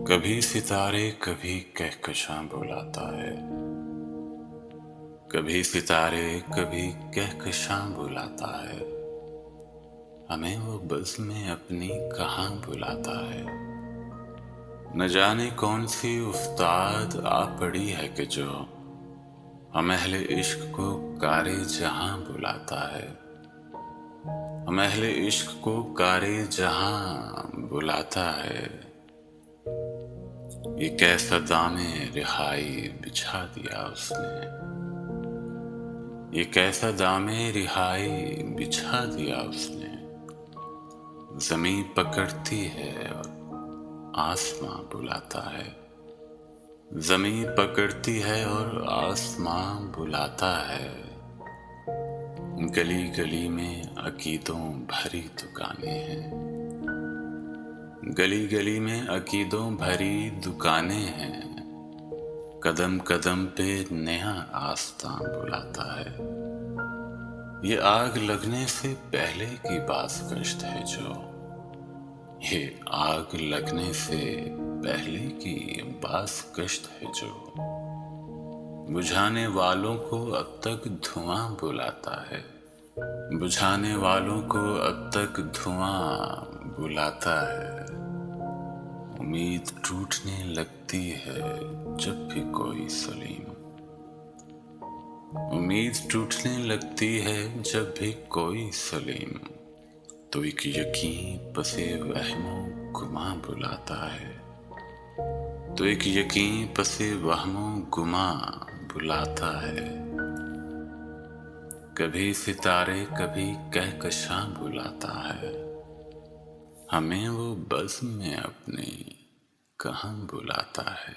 कभी सितारे कभी कहकशां बुलाता है। कभी सितारे कभी कहकशां बुलाता है। हमें वो बज़्म में अपनी कहाँ बुलाता है। न जाने कौन सी उस्ताद आ पड़ी है कि जो हम अहले इश्क को कारे जहां बुलाता है। हम अहले इश्क को कारे जहां बुलाता है। ये कैसा दामे रिहाई बिछा दिया उसने। ये कैसा दामे रिहाई बिछा दिया उसने। ज़मीं पकड़ती है और आसमां बुलाता है। ज़मीं पकड़ती है और आसमां बुलाता है। गली गली में अकीदों भरी दुकानें हैं। गली गली में अकीदों भरी दुकानें हैं। कदम कदम पे नया आस्तां बुलाता है। ये आग लगने से पहले की बास कश्त है जो। ये आग लगने से पहले की बास कश्त है जो। बुझाने वालों को अब तक धुआं बुलाता है। बुझाने वालों को अब तक धुआं बुलाता है। उम्मीद टूटने लगती है जब भी कोई सलीम। उम्मीद टूटने लगती है जब भी कोई सलीम। तो एक यकीन पसे वहमो गुमा बुलाता है। तो एक यकीन पसे वहमो गुमा बुलाता है। कभी सितारे कभी कहकशां बुलाता है। हमें वो बज़्म में अपनी कहाँ बुलाता है।